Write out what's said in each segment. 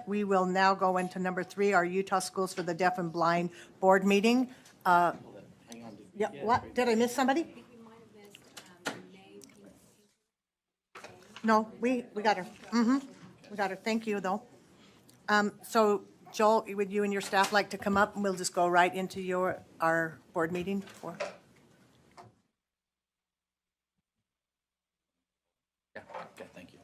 We will now go into number 3, our Utah Schools for the Deaf and Blind Board meeting. Yeah, what? Did I miss somebody? No, we got her. We got her. Thank you, though. So Joel, would you and your staff like to come up, and we'll just go right into our board meeting? Yeah, okay, thank you.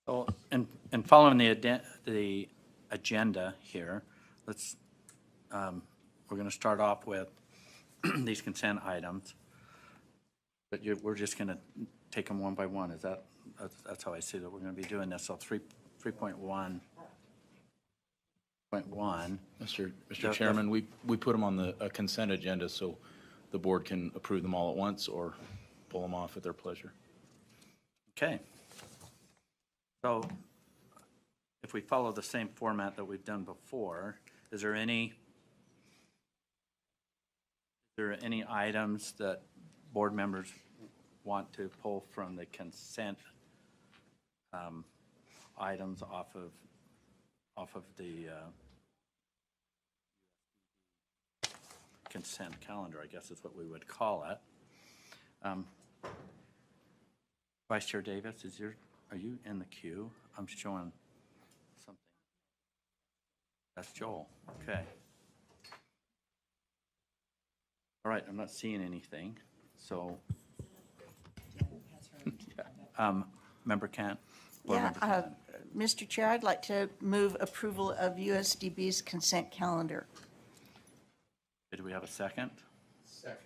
So, and following the agenda here, we're going to start off with these consent items, but we're just going to take them one by one. That's how I see that we're going to be doing this. So 3.1. Mr. Chairman, we put them on the consent agenda so the board can approve them all at once or pull them off at their pleasure. Okay. So if we follow the same format that we've done before, is there any items that board members want to pull from the consent items off of the consent calendar, I guess is what we would call it. Vice Chair Davis, are you in the queue? I'm showing something. That's Joel. Okay. All right, I'm not seeing anything. So, Member Kent. Yeah, Mr. Chair, I'd like to move approval of USDB's consent calendar. Do we have a second? Second.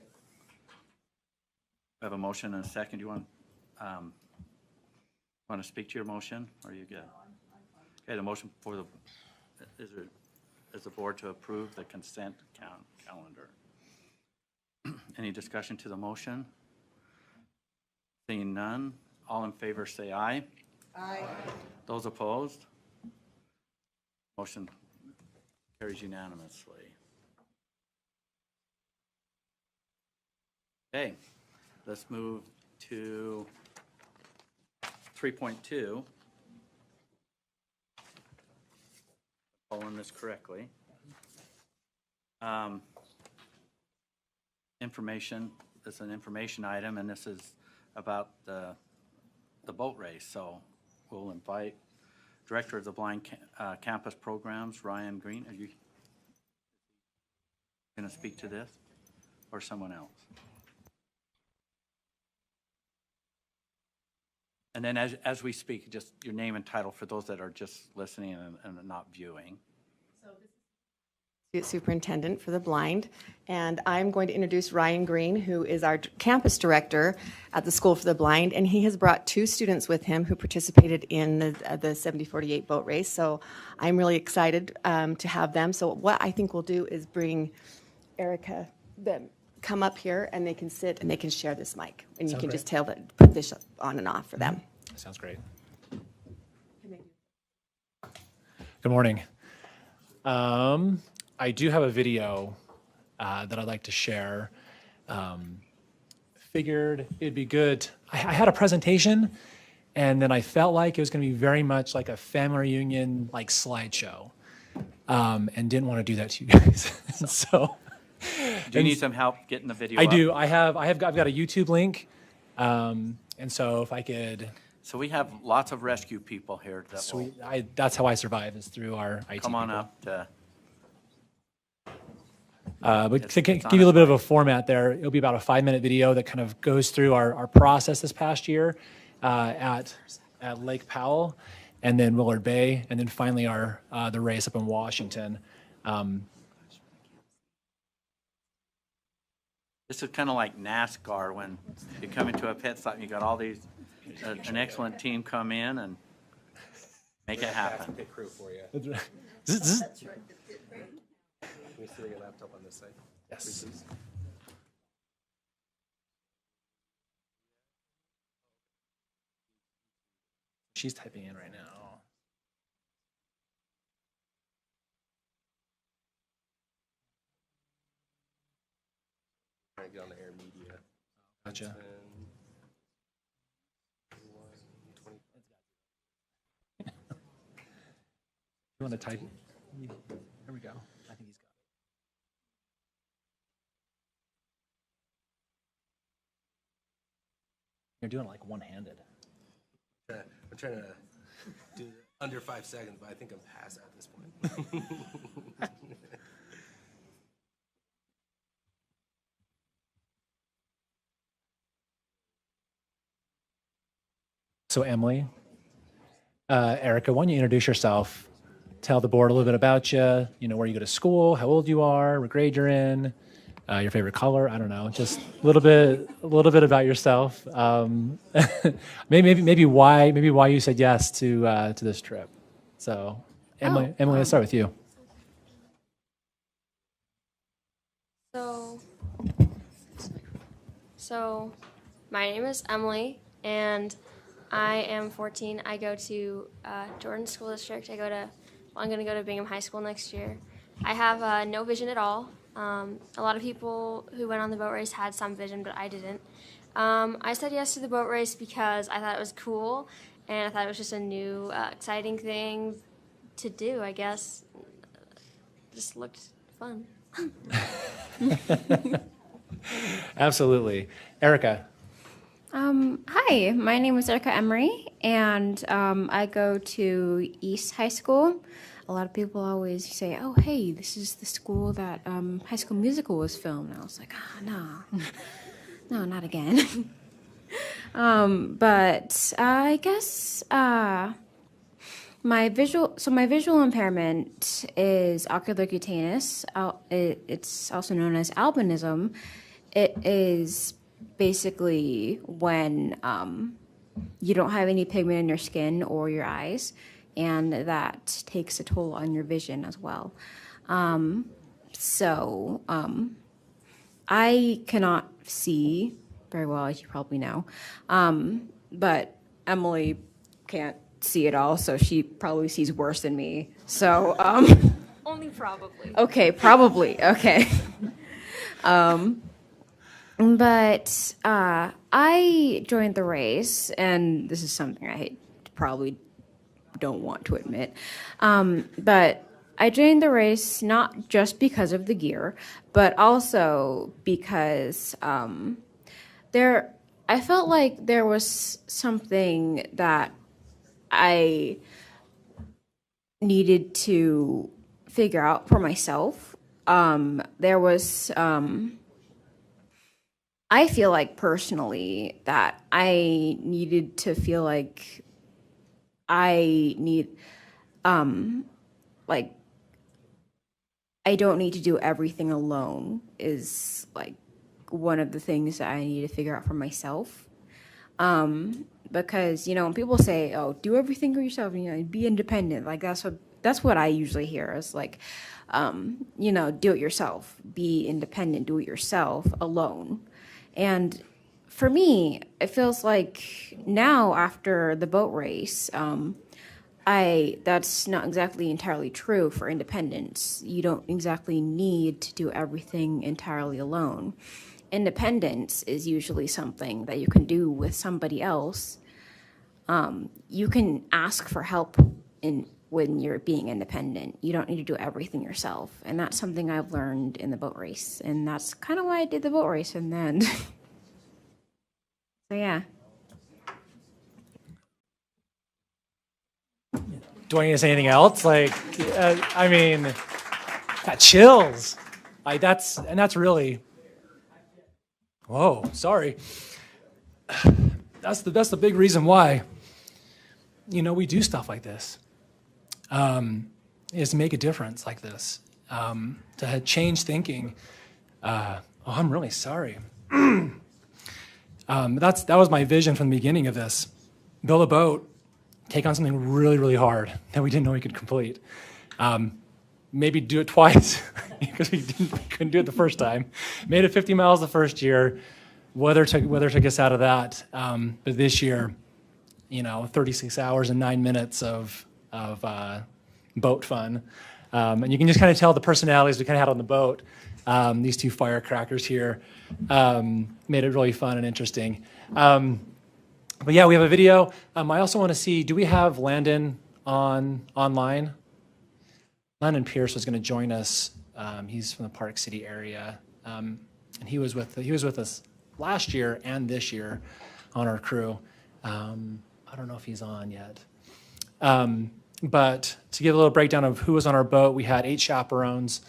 We have a motion and a second. Do you want to speak to your motion, or are you good? Okay, the motion is the board to approve the consent calendar. Any discussion to the motion? Seeing none, all in favor say aye. Aye. Those opposed? Motion carries unanimously. Okay, let's move to 3.2. Following this correctly. Information, this is an information item, and this is about the boat race. So we'll invite Director of the Blind Campus Programs, Ryan Green. Are you going to speak to this, or someone else? And then as we speak, just your name and title for those that are just listening and not viewing. So this is Superintendent for the Blind, and I'm going to introduce Ryan Green, who is our campus director at the School for the Blind, and he has brought 2 students with him who participated in the 7048 boat race. So I'm really excited to have them. So what I think we'll do is bring Erica, come up here, and they can sit and they can share this mic, and you can just put this on and off for them. Sounds great. Good morning. I do have a video that I'd like to share. Figured it'd be good. I had a presentation, and then I felt like it was going to be very much like a family reunion, like slideshow, and didn't want to do that to you guys. So. Do you need some help getting the video I up? do. I've got a YouTube link, and so if I could. So we have lots of rescue people here. That's how I survive, is through our IT Come on people. up to. But to give you a little bit of a format there, it'll be about a 5-minute video that kind of goes through our process this past year at Lake Powell, and then Willard Bay, and then finally the race up in Washington. This is kind of like NASCAR when you come into a pit stop and you got all these, an excellent team come in, and Make it happen. Pick crew for you. Zzz, zzz. Let me see your laptop on this side. Yes. Please. She's typing in right now. Trying to get on the air media. Gotcha. And You want to type? There we go. I think he's got it. You're doing it like one-handed. I'm trying to do under 5 seconds, but I think I'm past at this point. So Emily, Erica, why don't you introduce yourself? Tell the board a little bit about you. You know, where you go to school, how old you are, what grade you're in, your favorite color. I don't know, just a little bit about yourself. Maybe why you said yes to this trip. So Emily, let's start with you. So, my name is Emily, and I am 14. I go to Jordan School District. I'm going to go to Bingham High School next year. I have no vision at all. A lot of people who went on the boat race had some vision, but I didn't. I said yes to the boat race because I thought it was cool, and I thought it was just a new, exciting thing to do, I guess. Just looked fun. Absolutely. Erica. Hi, my name is Erica Emery, and I go to East High School. A lot of people always say, "Oh, hey, this is the school that High School Musical was filmed." And I was like, no, not again. But I guess my visual impairment is ocular cutaneous. It's also known as albinism. It is basically when you don't have any pigment in your skin or your eyes, and that takes a toll on your vision as well. I cannot see very well, as you probably know, but Emily can't see at all, so she probably sees worse than me. So Only probably. okay, probably okay. But I joined the race, and this is something I probably don't want to admit. But I joined the race not just because of the gear, but also because I felt like there was something that I needed to figure out for myself. I feel like personally that I needed to feel like I don't need to do everything alone is like one of the things that I need to figure out for myself. Because, when people say, "Oh, do everything for yourself, be independent," like that's what I usually hear is like, do it yourself, be independent, do it yourself alone. And for me, it feels like now after the boat race, that's not exactly entirely true for independence. You don't exactly need to do everything entirely alone. Independence is usually something that you can do with somebody else. You can ask for help when you're being independent. You don't need to do everything yourself. And that's something I've learned in the boat race. And that's kind of why I did the boat race in the end. So, yeah. Do I need to say anything else? Got chills. That's really. Whoa, sorry. That's the big reason why. We do stuff like this. Is to make a difference like this, to change thinking. I'm really sorry. That was my vision from the beginning of this. Build a boat take on something really, really hard that we didn't know we could complete. Maybe do it twice because we couldn't do it the first time. Made it 50 miles the first year. Weather took us out of that. But this year, 36 hours and 9 minutes of boat fun. And you can just kind of tell the personalities we kind of had on the boat. These two firecrackers here made it really fun and interesting. But yeah, we have a video. I also want to see, do we have Landon online? Landon Pierce was going to join us. He's from the Park City area. And he was with us last year and this year on our crew. I don't know if he's on yet. But to give a little breakdown of who was on our boat, we had 8 chaperones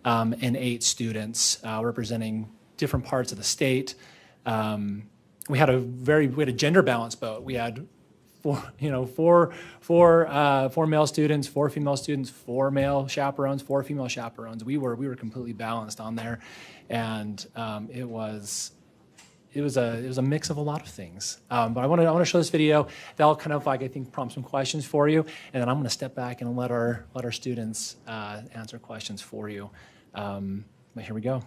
and 8 students representing different parts of the state. We had a gender balanced boat. We had four male students, 4 female students, 4 male chaperones, 4 female chaperones. We were completely balanced on there, and it was a mix of a lot of things. But I want to show this video. That'll kind of I think prompt some questions for you, and then I'm going to step back and let our students answer questions for you. But here we go.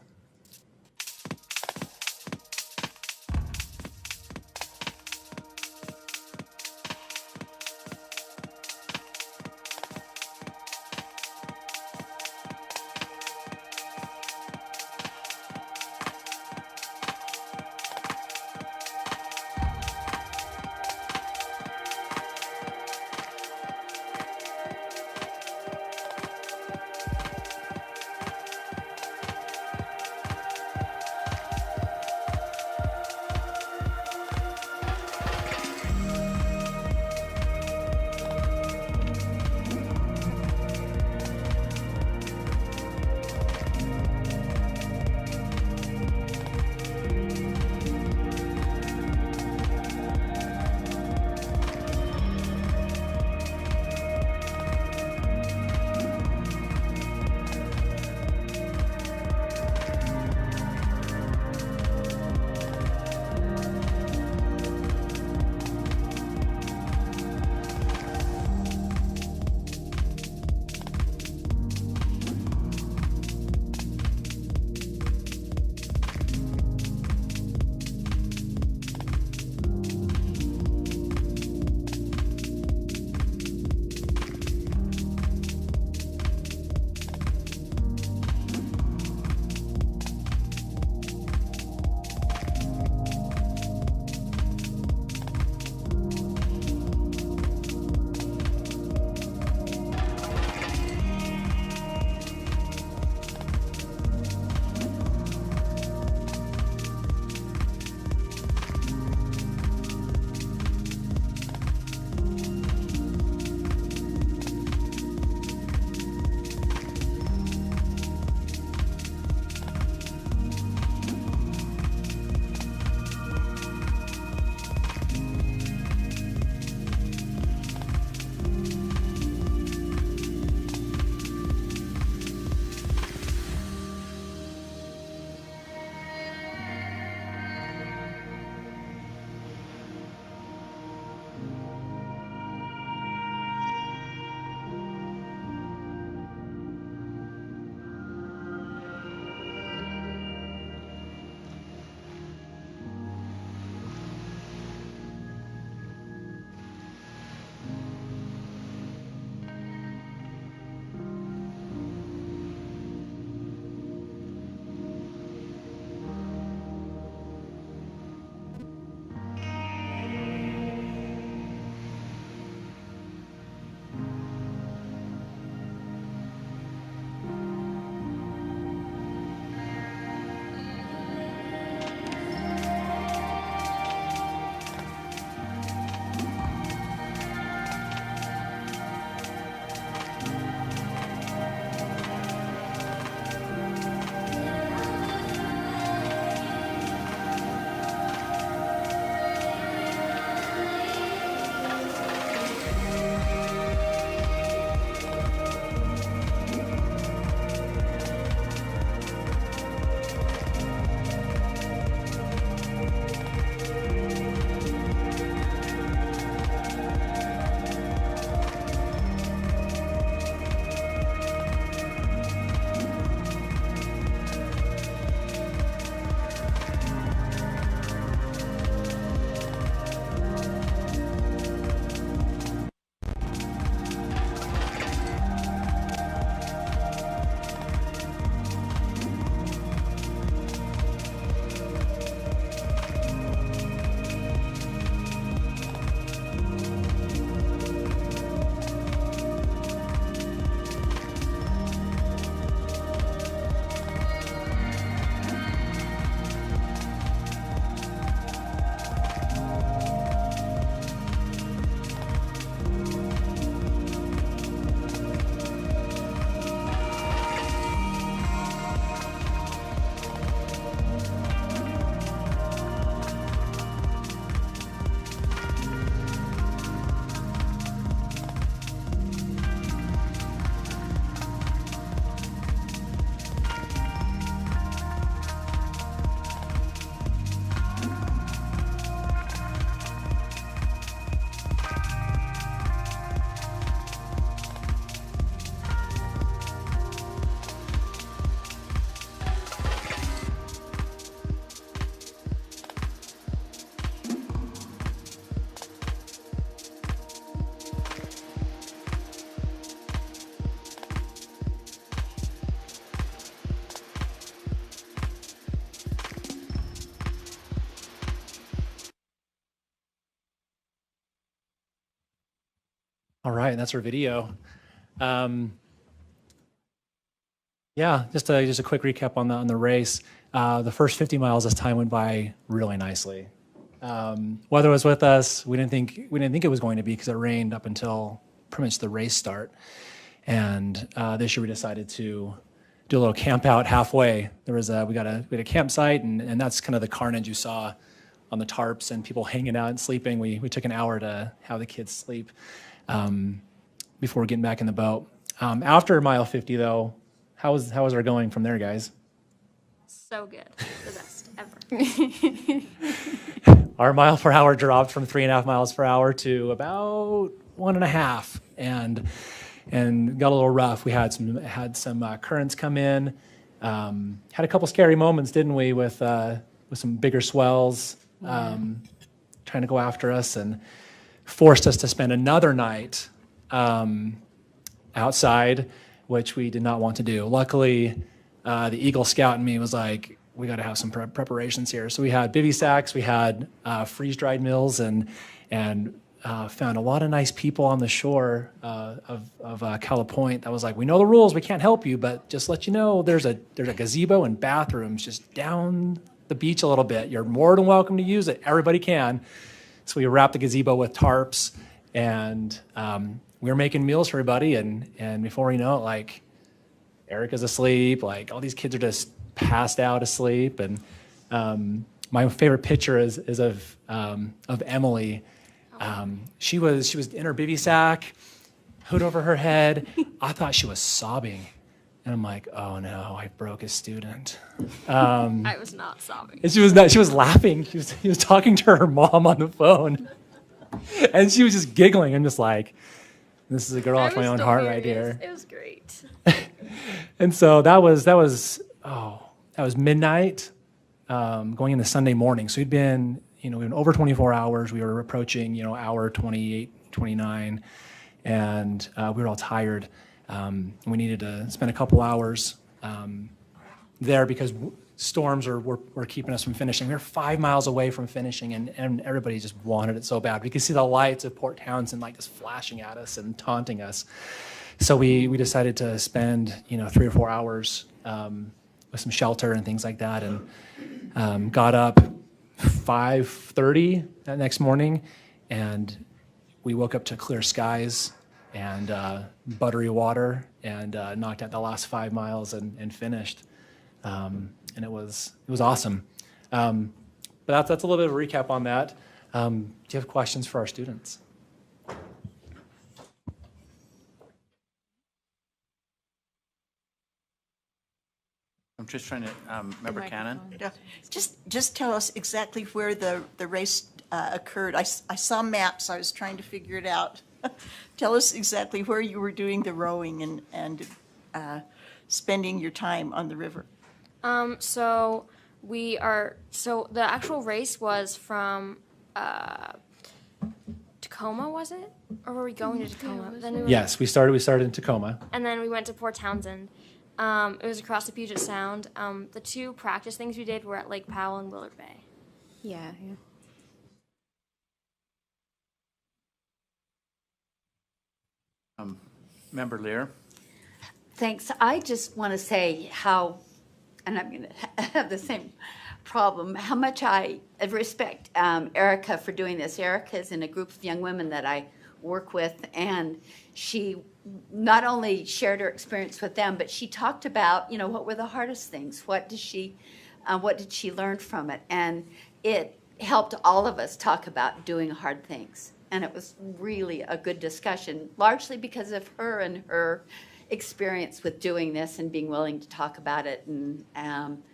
All right, that's our video. Yeah, just a quick recap on the race. The first 50 miles, this time went by really nicely. Weather was with us. We didn't think it was going to be because it rained up until pretty much the race start. And this year we decided to do a little camp out halfway. We had a campsite, and that's kind of the carnage you saw on the tarps and people hanging out and sleeping. We took an hour to have the kids sleep before getting back in the boat. After mile 50, though, how was our going from there, guys? So good. The best ever. Our mile per hour dropped from 3.5 miles per hour to about 1.5, and got a little rough. We had some currents come in. Had a couple scary moments, didn't we, with some bigger swells trying to go after us, and forced us to spend another night outside, which we did not want to do. Luckily, the Eagle Scout in me was like, we got to have some preparations here. So we had bivy sacks, we had freeze-dried meals, and found a lot of nice people on the shore of Cala Point that was like, we know the rules, we can't help you, but just let you know there's a gazebo and bathrooms just down the beach a little bit. You're more than welcome to use it. Everybody can. So we wrapped the gazebo with tarps, and we were making meals for everybody. And before we know it, like, Erica's asleep. Like, all these kids are just passed out asleep. And my favorite picture is of Emily. She was in her bivy sack, hood over her head. I thought she was sobbing, and I'm like, oh no, I broke a student. I was not sobbing. And she was not. She was laughing. She was talking to her mom on the phone, and she was just giggling. I'm just like, this is a girl off my own heart right here. It was great. And so that was midnight, going into Sunday morning. So we'd been over 24 hours. We were approaching, hour 28, 29, and we were all tired. We needed to spend a couple hours there because storms were keeping us from finishing. We were 5 miles away from finishing, and everybody just wanted it so bad. We could see the lights of Port Townsend like just flashing at us and taunting us. So we decided to spend 3 or 4 hours with some shelter and things like that, and got up 5:30 that next morning, and we woke up to clear skies and buttery water, and knocked out the last 5 miles and finished. And it was awesome. But that's a little bit of a recap on that. Do you have questions for our students? I'm just trying to, Member Cannon? Just tell us exactly where the race occurred. I saw maps. I was trying to figure it out. Tell us exactly where you were doing the rowing and spending your time on the river. So the actual race was from Tacoma, was it? Or were we going to Tacoma? Yes, we started in Tacoma. And then we went to Port Townsend. It was across the Puget Sound. The two practice things we did were at Lake Powell and Willard Bay. Yeah. Member Lear? Thanks. I just want to say how, and I'm going to have the same problem, how much I respect Erica for doing this. Erica is in a group of young women that I work with, and she not only shared her experience with them, but she talked about, what were the hardest things? What did she learn from it? And it helped all of us talk about doing hard things. And it was really a good discussion, largely because of her and her experience with doing this and being willing to talk about it. And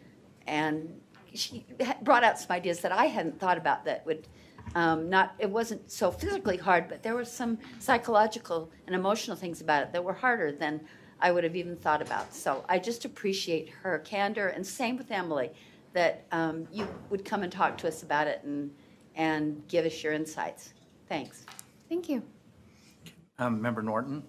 she brought out some ideas that I hadn't thought about that would it wasn't so physically hard, but there were some psychological and emotional things about it that were harder than I would have even thought about. So I just appreciate her candor, and same with Emily, that you would come and talk to us about it and give us your insights. Thanks. Thank you. Member Norton?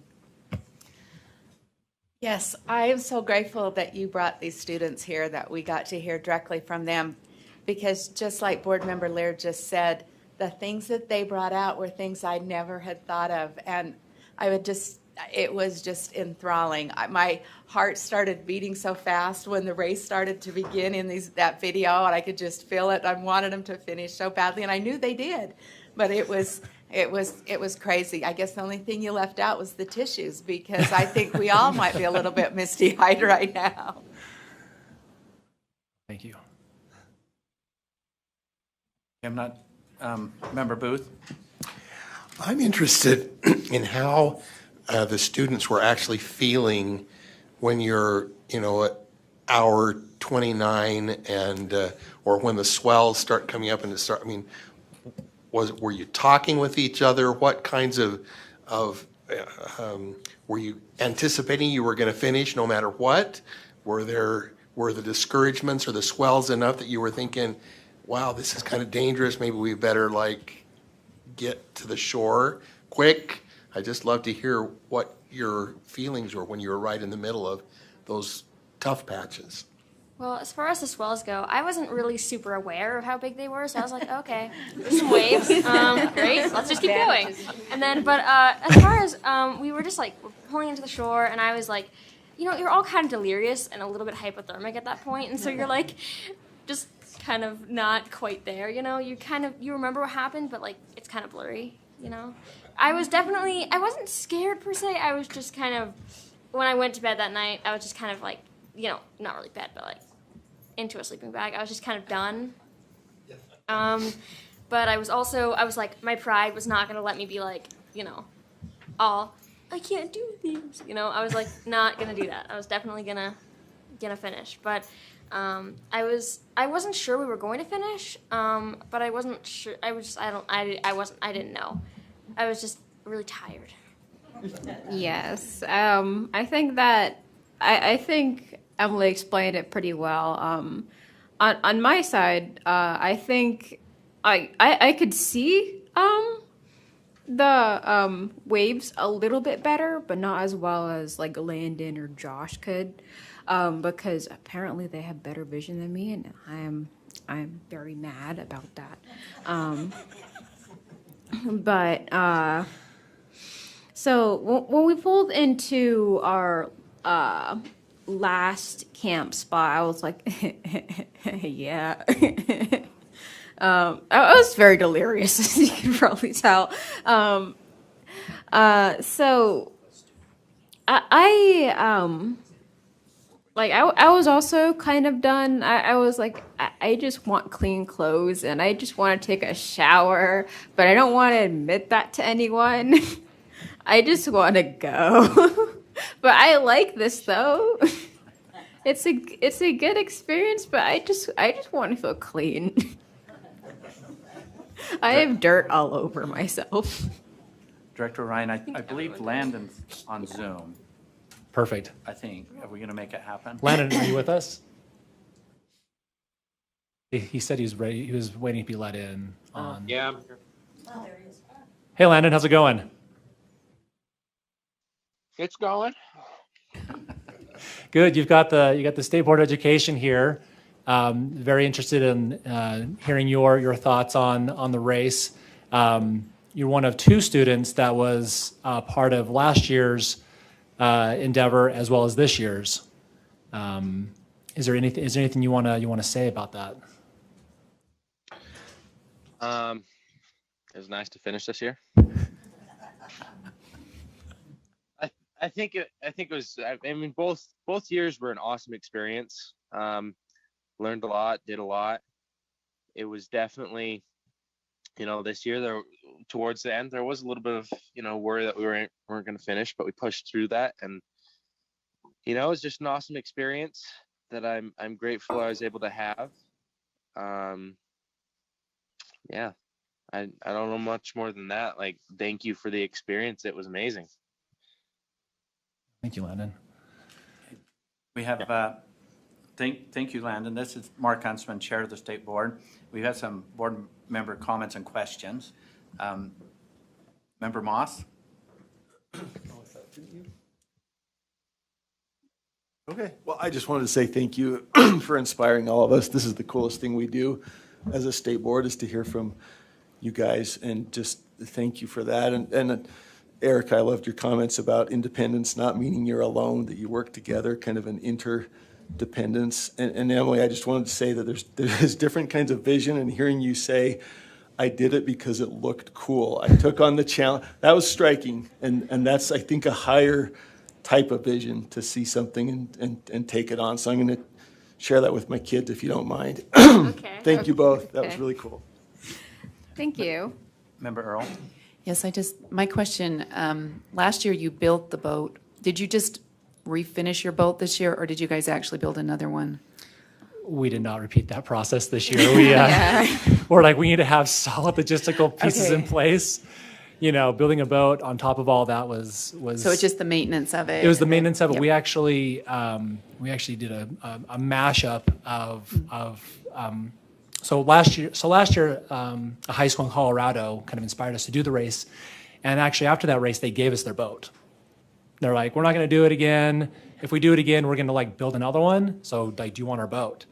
Yes, I am so grateful that you brought these students here, that we got to hear directly from them, because just like Board Member Lear just said, the things that they brought out were things I never had thought of. And it was just enthralling. My heart started beating so fast when the race started to begin in that video, and I could just feel it. I wanted them to finish so badly, and I knew they did, but it was crazy. I guess the only thing you left out was the tissues, because I think we all might be a little bit misty-eyed right now. Thank you. I'm not, Member Booth? I'm interested in how the students were actually feeling when you're, at hour 29 and, or when the swells start coming up and were you talking with each other? What kinds of were you anticipating you were going to finish no matter what? Were the discouragements or the swells enough that you were thinking, wow, this is kind of dangerous, maybe we better get to the shore quick? I just love to hear what your feelings were when you were right in the middle of those tough patches. Well, as far as the swells go, I wasn't really super aware of how big they were, so I was like, okay, there's some waves. Great, let's just keep going. And then, but as far as we were just pulling into the shore, and I was like, you're all kind of delirious and a little bit hypothermic at that point, and so you're just kind of not quite there, you remember what happened, but it's kind of blurry, I wasn't scared per se, I was just kind of, when I went to bed that night, I was just kind of not really bed, but into a sleeping bag. I was just kind of done. But I was my pride was not going to let me be all, I can't do things. I was not going to do that. I was definitely going to finish. But I wasn't sure we were going to finish, but I wasn't sure. I didn't know. I was just really tired. Yes. I think Emily explained it pretty well. On my side, I think I could see the waves a little bit better, but not as well as Landon or Josh could, because apparently they have better vision than me, and I'm very mad about that. So when we pulled into our last camp spot, I was like, yeah. I was very delirious, as you can probably tell. So I was also kind of done. I was like, I just want clean clothes and I just want to take a shower, but I don't want to admit that to anyone. I just want to go. But I like this though. It's a good experience, but I just want to feel clean. I have dirt all over myself. Director Ryan, I believe Landon's on Zoom. Perfect. I think. Are we going to make it happen? Landon, are you with us? He said he was ready. He was waiting to be let in. Yeah. Hey, Landon, how's it going? It's going. Good. You got the State Board of Education here. Very interested in hearing your thoughts on the race. You're one of two students that was part of last year's endeavor as well as this year's. Is there anything you want to say about that? It was nice to finish this year. I think it was. I mean, both years were an awesome experience. Learned a lot, did a lot. It was definitely, this year there towards the end there was a little bit of worry that we weren't going to finish, but we pushed through that, and it was just an awesome experience that I'm grateful I was able to have. Yeah, I don't know much more than that. Thank you for the experience. It was amazing. Thank you, Landon. We have, thank you, Landon. This is Mark Huntsman, Chair of the State Board. We've had some board member comments and questions. Member Moss? Okay, well, I just wanted to say thank you for inspiring all of us. This is the coolest thing we do as a state board, is to hear from you guys, and just thank you for that. And Erica, I loved your comments about independence not meaning you're alone, that you work together, kind of an interdependence. And Emily, I just wanted to say that there's different kinds of vision, and hearing you say, I did it because it looked cool. I took on the challenge. That was striking, and that's, I think, a higher type of vision to see something and take it on. So I'm going to share that with my kids, if you don't mind. Okay. Thank you both. That was Okay. really cool. Thank you. Member Earl? Yes, my question, last year you built the boat. Did you just refinish your boat this year, or did you guys actually build another one? We did not repeat that process this year. We're like, we need to have solid logistical pieces in Okay. place. You know, building a boat on top of all that was. So it's just the maintenance of it? It was the maintenance of it. Yep. We actually did a mashup of so last year a high school in Colorado kind of inspired us to do the race, and actually after that race they gave us their boat. They're like, we're not going to do it again. If we do it again, we're going to like build another one. So like, do you want our boat?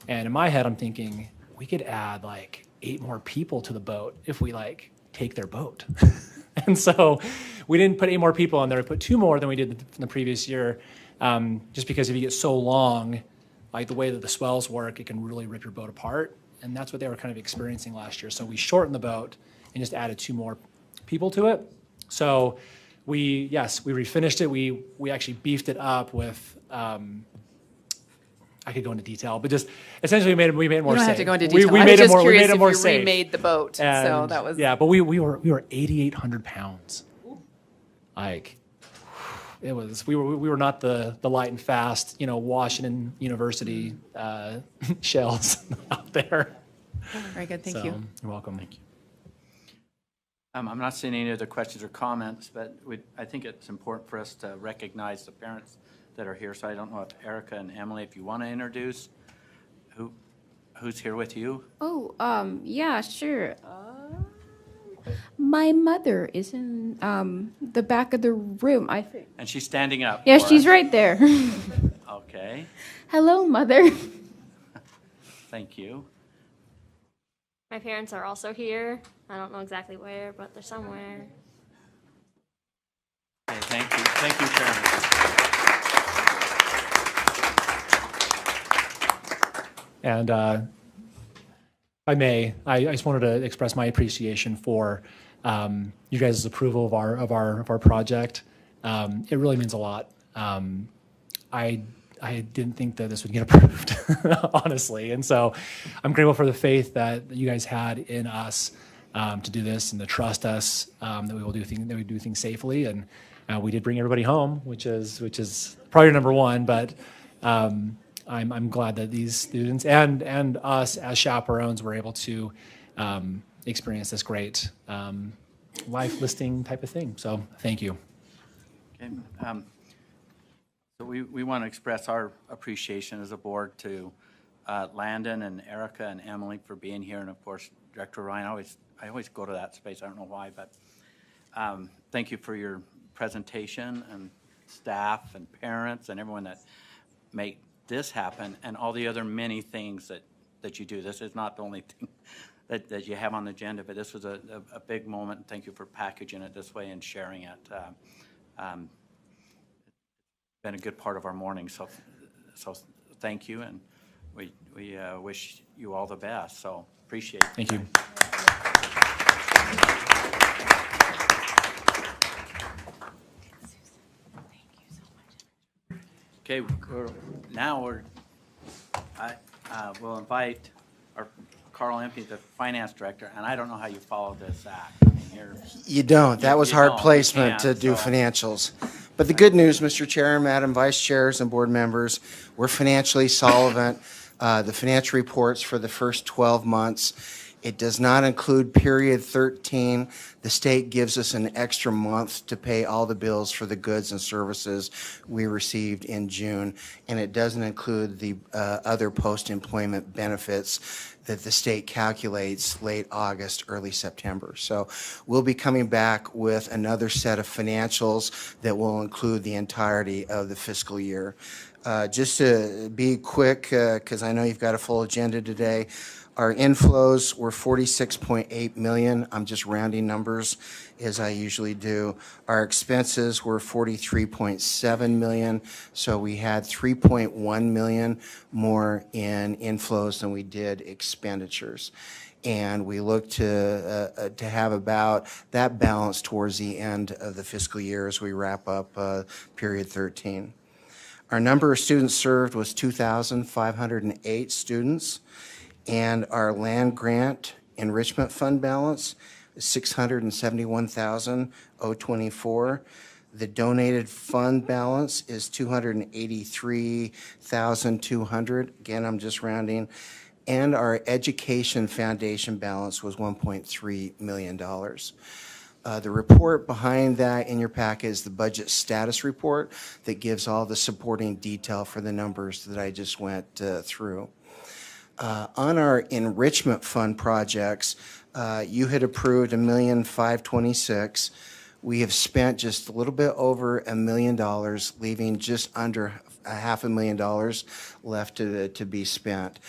And in my head, I'm thinking we could add like 8 more people to the boat if we like take their boat. And so we didn't put 8 more people on there. We put 2 more than we did the previous year, just because if you get so long, like the way that the swells work, it can really rip your boat apart. And that's what they were kind of experiencing last year. So we shortened the boat and just added 2 more people to it. So we refinished it. We actually beefed it up with, I could go into detail, but just essentially we made it more safe. You don't have to go into detail. We I made was it just more, we curious made it if more you safe. remade the boat. So And, that was. yeah, but we were 8,800 pounds. Like, it was, we were not the light and fast, Washington University shells out there. Very good, thank So, you. You're welcome. Thank you. I'm not seeing any other questions or comments, but I think it's important for us to recognize the parents that are here. So I don't know if Erica and Emily, if you want to introduce who's here with you. Oh, yeah, sure. My mother is in the back of the room, I think. And she's standing up. Yeah, for she's us. right there. Okay, Hello, Mother. thank you. My parents are also here. I don't know exactly where, but they're somewhere. Okay, thank you. Thank you, Chairman. And if I may, I just wanted to express my appreciation for you guys' approval of our project. It really means a lot. I didn't think that this would get approved, honestly. And so I'm grateful for the faith that you guys had in us to do this and to trust us that we do things safely. And we did bring everybody home, which is probably number one. But I'm glad that these students and us as chaperones were able to experience this great life listing type of thing. So thank you. Okay. So we want to express our appreciation as a board to Landon and Erica and Emily for being here, and of course Director Ryan. I always go to that space. I don't know why, but thank you for your presentation, and staff and parents and everyone that make this happen, and all the other many things that you do. This is not the only thing that you have on the agenda, but this was a big moment. Thank you for packaging it this way and sharing it. Been a good part of our morning, so thank you, and we wish you all the best. So appreciate it. Thank you. Okay, we'll invite our Carl Empey, the finance director, and I don't know how you follow this act. I mean, You don't. That was you hard don't. You placement to can't, do so- financials. But the good news, Mr. Chair, Madam Vice Chairs, and board members, we're financially solvent. The financial reports for the first 12 months, it does not include period 13. The state gives us an extra month to pay all the bills for the goods and services we received in June, and it doesn't include the other post-employment benefits that the state calculates late August, early September. So we'll be coming back with another set of financials that will include the entirety of the fiscal year. Just to be quick, because I know you've got a full agenda today, Our inflows were 46.8 million. I'm just rounding numbers as I usually do. Our expenses were 43.7 million. So we had 3.1 million more in inflows than we did expenditures. And we look to have about that balance towards the end of the fiscal year as we wrap up period 13. Our number of students served was 2,508 students, and our land grant enrichment fund balance is $671,024. The donated fund balance is $283,200. Again, I'm just rounding. And our education foundation balance was $1.3 million. The report behind that in your packet is the budget status report that gives all the supporting detail for the numbers that I just went through. On our enrichment fund projects, you had approved $1,526,000. We have spent just a little bit over $1 million, leaving just under $500,000 left to be spent.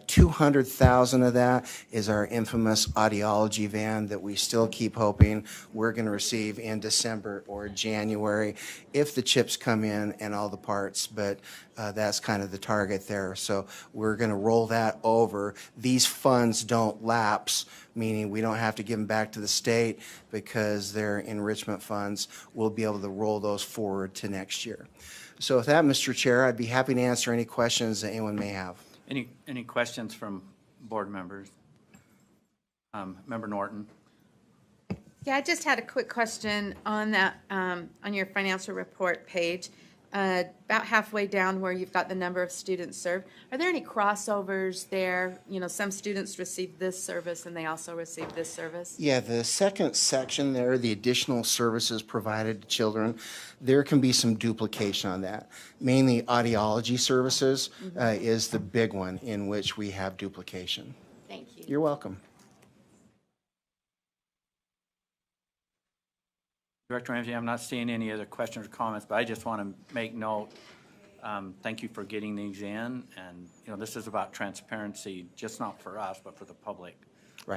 200,000 of that is our infamous audiology van that we still keep hoping we're going to receive in December or January if the chips come in and all the parts, but that's kind of the target there. So we're going to roll that over. These funds don't lapse, meaning we don't have to give them back to the state because they're enrichment funds. We'll be able to roll those forward to next year. So with that, Mr. Chair, I'd be happy to answer any questions that anyone may have. Any questions from board members? Member Norton. Yeah, I just had a quick question on that, on your financial report page. About halfway down where you've got the number of students served, are there any crossovers there? You know, some students receive this service and they also receive this service? Yeah, the second section there, the additional services provided to children, there can be some duplication on that. Mainly audiology services is the big one in which we have duplication. Thank you. You're welcome. Director Ramsey, I'm not seeing any other questions or comments, but I just want to make note, thank you for getting these in. And, you know, this is about transparency, just not for us, but for the public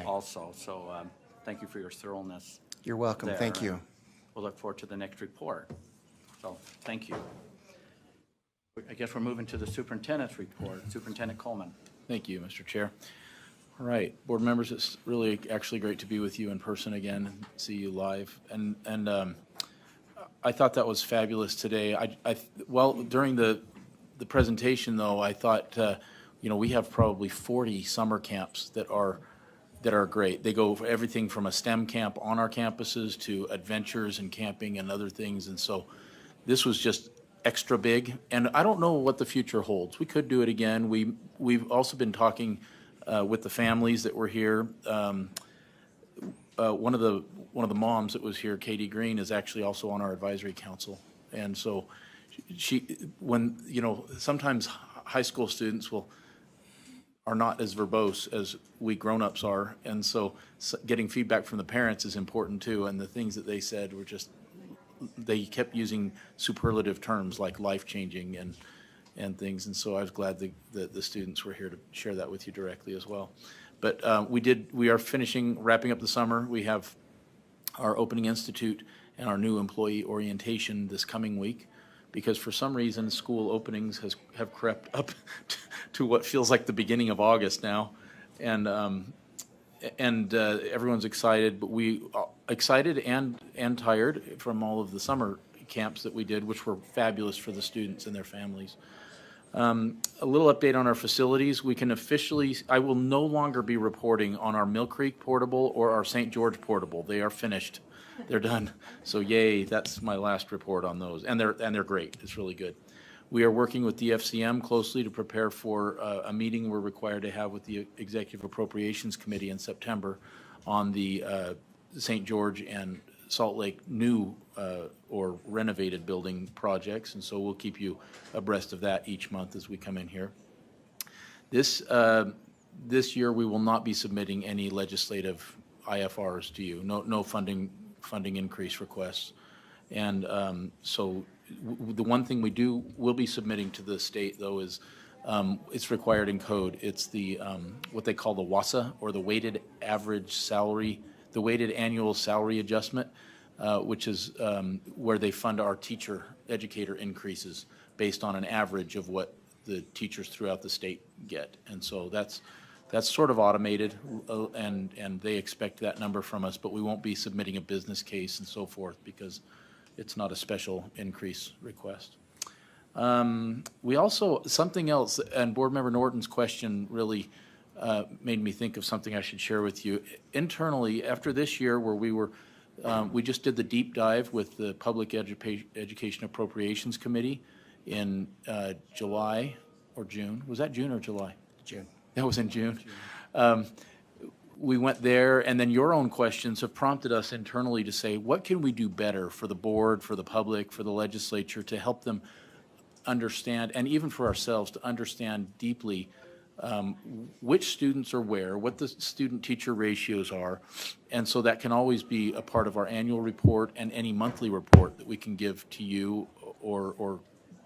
also. So thank you for your thoroughness. You're welcome. there. Thank you. We'll look forward to the next report. So thank you. I guess we're moving to the superintendent's report. Superintendent Coleman. Thank you, Mr. Chair. All right, board members, it's really actually great to be with you in person again and see you live. And I thought that was fabulous today. Well, during the presentation though, I thought, you know, we have probably 40 summer camps that are great. They go for everything from a STEM camp on our campuses to adventures and camping and other things. And so this was just extra big. And I don't know what the future holds. We could do it again. We've also been talking with the families that were here. One of the moms that was here, Katie Green, is actually also on our advisory council. And so when, you know, sometimes high school students are not as verbose as we grown-ups are. And so getting feedback from the parents is important too. And the things that they said were just, they kept using superlative terms like life-changing and things, and so I was glad that the students were here to share that with you directly as well. But we are wrapping up the summer. We have our opening institute and our new employee orientation this coming week, because for some reason school openings have crept up to what feels like the beginning of August now, and everyone's excited, but we excited and tired from all of the summer camps that we did, which were fabulous for the students and their families. A little update on our facilities. We can I will no longer be reporting on our Mill Creek portable or our St. George portable. They are finished. They're done. So yay, that's my last report on those. And they're great. It's really good. We are working with the FCM closely to prepare for a meeting we're required to have with the Executive Appropriations Committee in September on the St. George and Salt Lake new or renovated building projects, and so we'll keep you abreast of that each month as we come in here. This year we will not be submitting any legislative IFRs to you. No funding increase requests, and so the one thing we'll be submitting to the state though is It's required in code. It's the, what they call the WASA, or the weighted average salary, the weighted annual salary adjustment, which is where they fund our educator increases based on an average of what the teachers throughout the state get. And so that's sort of automated, and they expect that number from us, but we won't be submitting a business case and so forth because it's not a special increase request. We also, something else, and Board Member Norton's question really made me think of something I should share with you. Internally, after this year where we just did the deep dive with the Public Education Appropriations Committee in July or June. Was that June or July? June. That was in June. We went there, and then your own questions have prompted us internally to say, what can we do better for the board, for the public, for the legislature, to help them understand, and even for ourselves to understand deeply which students are where, what the student-teacher ratios are, and so that can always be a part of our annual report and any monthly report that we can give to you or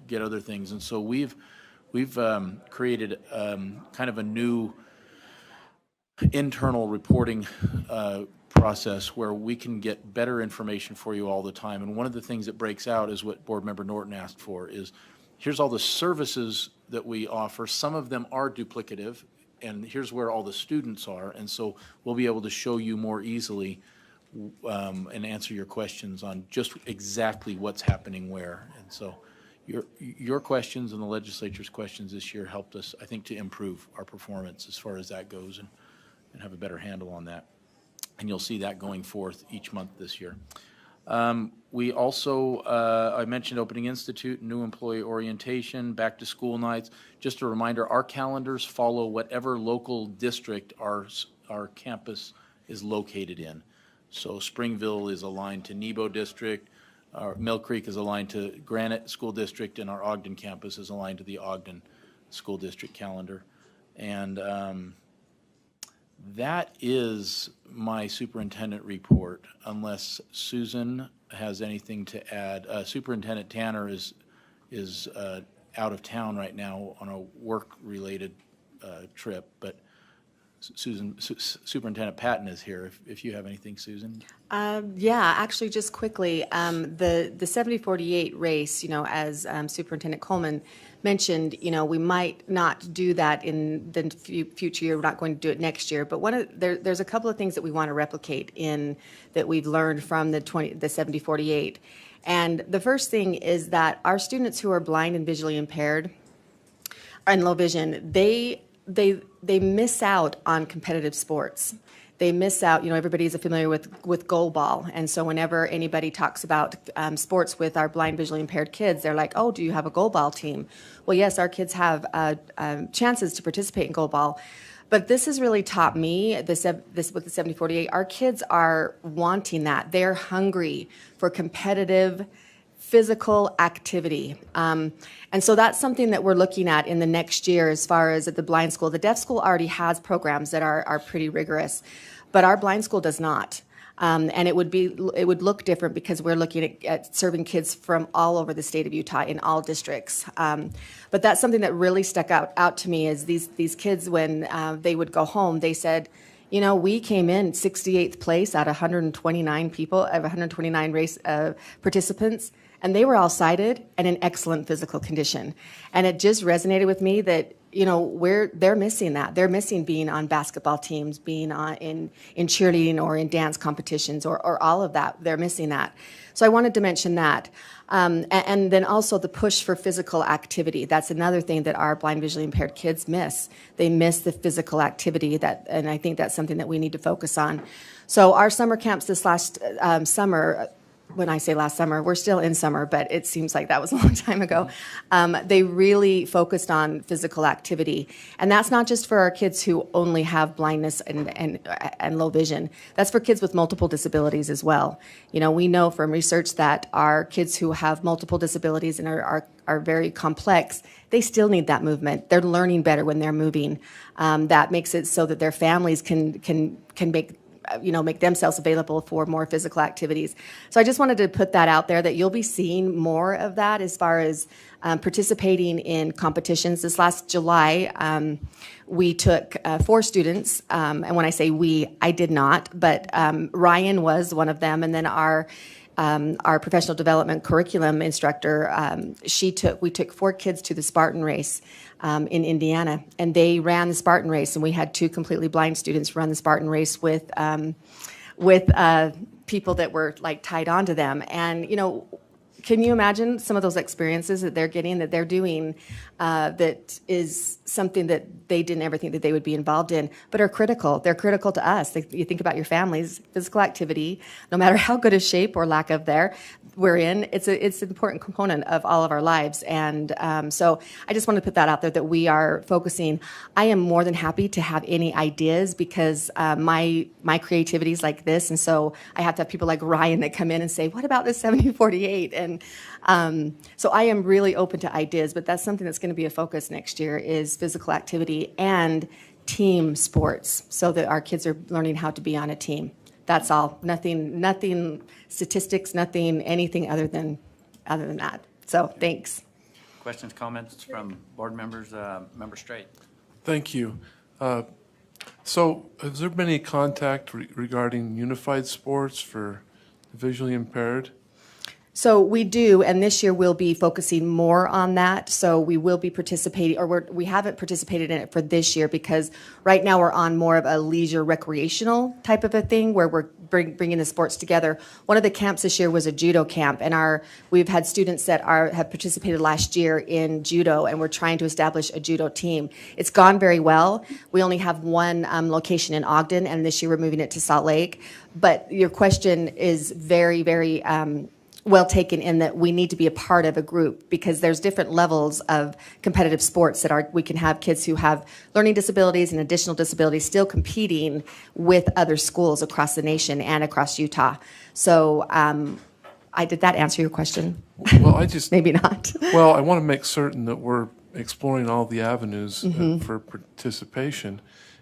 get other things. And so we've created kind of a new internal reporting process where we can get better information for you all the time. And one of the things that breaks out is what Board Member Norton asked for is, here's all the services that we offer. Some of them are duplicative, and here's where all the students are. And so we'll be able to show you more easily and answer your questions on just exactly what's happening where. And so your questions and the legislature's questions this year helped us, I think, to improve our performance as far as that goes and have a better handle on that. And you'll see that going forth each month this year. We also, I mentioned Opening Institute, new employee orientation, back to school nights. Just a reminder, our calendars follow whatever local district our campus is located in. So Springville is aligned to Nebo District, Mill Creek is aligned to Granite School District, and our Ogden campus is aligned to the Ogden School District calendar. And that is my superintendent report, unless Susan has anything to add. Superintendent Tanner is out of town right now on a work-related trip, but Superintendent Patton is here. If you have anything, Susan. Yeah, actually, just quickly, the 70-48 race, as Superintendent Coleman mentioned, we might not do that in the future year. We're not going to do it next year, but there's a couple of things that we want to replicate that we've learned from the 70-48. And the first thing is that our students who are blind and visually impaired and low vision, they miss out on competitive sports. They miss out, everybody's familiar with goal ball. And so whenever anybody talks about sports with our blind, visually impaired kids, they're like, oh, do you have a goal ball team? Well, yes, our kids have chances to participate in goal ball. But this has really taught me, this with the 70-48, our kids are wanting that. They're hungry for competitive physical activity. And so that's something that we're looking at in the next year as far as at the blind school. The deaf school already has programs that are pretty rigorous, but our blind school does not. And it would look different because we're looking at serving kids from all over the state of Utah in all districts. But that's something that really stuck out to me is these kids, when they would go home, they said, we came in 68th place out of 129 people, of 129 race participants, and they were all sighted and in excellent physical condition. And it just resonated with me that, they're missing that. They're missing being on basketball teams, being in cheerleading or in dance competitions or all of that. They're missing that. So I wanted to mention that. And then also the push for physical activity. That's another thing that our blind, visually impaired kids miss. They miss the physical activity, and I think that's something that we need to focus on. So our summer camps this last summer, when I say last summer, we're still in summer, but it seems like that was a long time ago. They really focused on physical activity. And that's not just for our kids who only have blindness and low vision. That's for kids with multiple disabilities as well. We know from research that our kids who have multiple disabilities and are very complex, they still need that movement. They're learning better when they're moving. That makes it so that their families can make make themselves available for more physical activities. So I just wanted to put that out there that you'll be seeing more of that as far as participating in competitions. This last July, we took 4 students, and when I say we, I did not, but Ryan was one of them, and then our professional development curriculum instructor, we took 4 kids to the Spartan race in Indiana, and they ran the Spartan race, and we had 2 completely blind students run the Spartan race with people that were like tied onto them. And can you imagine some of those experiences that they're getting, that they're doing, that is something that they didn't ever think that they would be involved in, but are critical. They're critical to us. You think about your families, physical activity, no matter how good a shape or lack of we're in, it's an important component of all of our lives. And so I just want to put that out there, that we are focusing. I am more than happy to have any ideas, because my creativity is like this. And so I have to have people like Ryan that come in and say, what about this 7048? And so I am really open to ideas, but that's something that's going to be a focus next year, is physical activity and team sports, so that our kids are learning how to be on a team. That's all. Nothing statistics, anything other than that. So thanks. Questions, comments from board members? Member Straight. Thank you. So has there been any contact regarding unified sports for the visually impaired? So we do, and this year we'll be focusing more on that. So we will be participating, or we haven't participated in it for this year, because right now we're on more of a leisure recreational type of a thing, where we're bringing the sports together. One of the camps this year was a judo camp, and we've had students that have participated last year in judo, and we're trying to establish a judo team. It's gone very well. We only have one location in Ogden, and this year we're moving it to Salt Lake. But your question is very, very well taken, in that we need to be a part of a group, because there's different levels of competitive sports that we can have kids who have learning disabilities and additional disabilities still competing with other schools across the nation and across Utah. So did that answer your question? Well, maybe not. Well, I want to make certain that we're exploring all the avenues for participation,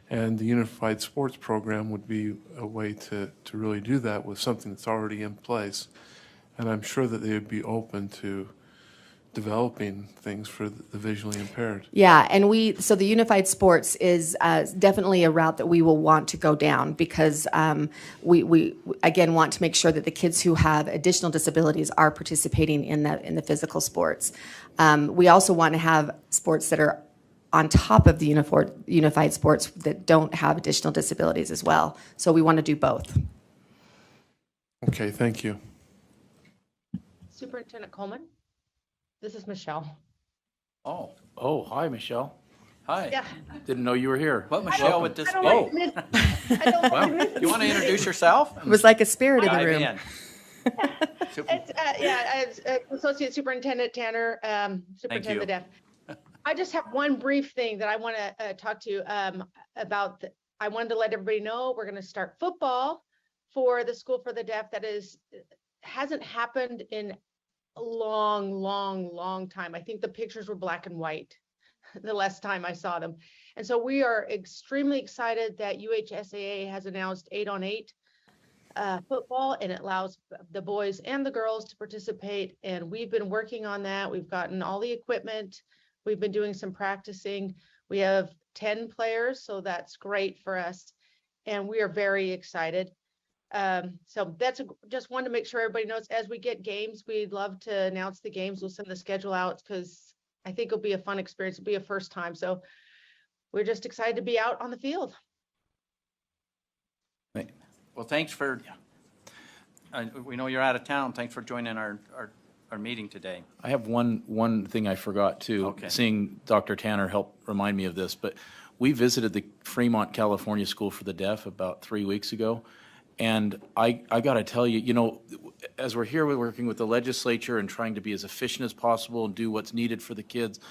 and the Unified Sports Program would be a way to really do that with something that's already in place. And I'm sure that they would be open to developing things for the visually impaired. Yeah, and so the Unified Sports is definitely a route that we will want to go down, because we again want to make sure that the kids who have additional disabilities are participating in the physical sports. We also want to have sports that are on top of the Unified Sports that don't have additional disabilities as well. So we want to do both. Okay, thank you. Superintendent Coleman, this is Michelle. Oh, hi, Michelle. Hi. Yeah. Didn't know you were here. What, Michelle, with this? Oh. Well, you want to introduce yourself? It was like a spirit in the room. It's Associate Superintendent Tanner, Superintendent Deaf. I just have one brief thing that I want to talk to you about. I wanted to let everybody know we're going to start football for the School for the Deaf. That hasn't happened in a long time. I think the pictures were black and white the last time I saw them. And so we are extremely excited that UHSAA has announced 8-on-8 football, and it allows the boys and the girls to participate. And we've been working on that. We've gotten all the equipment. We've been doing some practicing. We have 10 players, so that's great for us. And we are very excited. So that's just wanted to make sure everybody knows, as we get games, we'd love to announce the games. We'll send the schedule out, because I think it'll be a fun experience. It'll be a first time. So we're just excited to be out on the field. Well, thanks for, we know you're out of town. Thanks for joining our meeting today. I have one thing I forgot too. Okay. Seeing Dr. Tanner help remind me of this, but we visited the Fremont, California School for the Deaf about 3 weeks ago. And I got to tell you, as we're here, we're working with the legislature and trying to be as efficient as possible and do what's needed for the kids.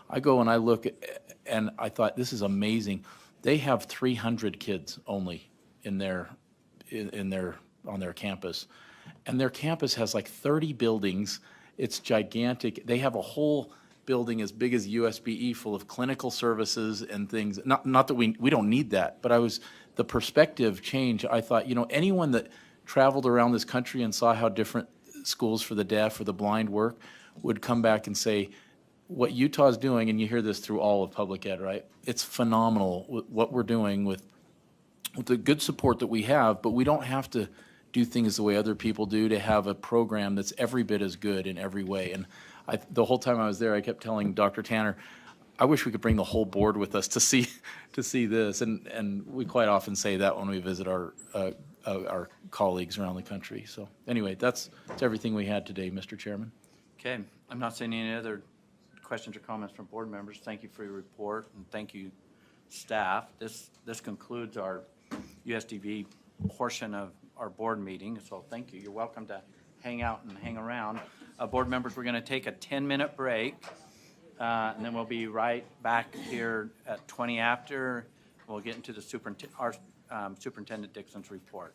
I go and I look and I thought, this is amazing. They have 300 kids only on their campus. And their campus has like 30 buildings. It's gigantic. They have a whole building as big as USBE full of clinical services and things. Not that we don't need that, but the perspective change, I thought, anyone that traveled around this country and saw how different schools for the deaf or the blind work would come back and say, what Utah's doing, and you hear this through all of public ed, right? It's phenomenal what we're doing with the good support that we have, but we don't have to do things the way other people do to have a program that's every bit as good in every way. And the whole time I was there, I kept telling Dr. Tanner, I wish we could bring the whole board with us to see this. And we quite often say that when we visit our colleagues around the country. So anyway, that's everything we had today, Mr. Chairman. Okay, I'm not seeing any other questions or comments from board members. Thank you for your report, and thank you, staff. This concludes our USDV portion of our board meeting, so thank you. You're welcome to hang out and hang around. Board members, we're going to take a 10-minute break, and then we'll be right back here at 20 after. We'll get into the Superintendent Dixon's report.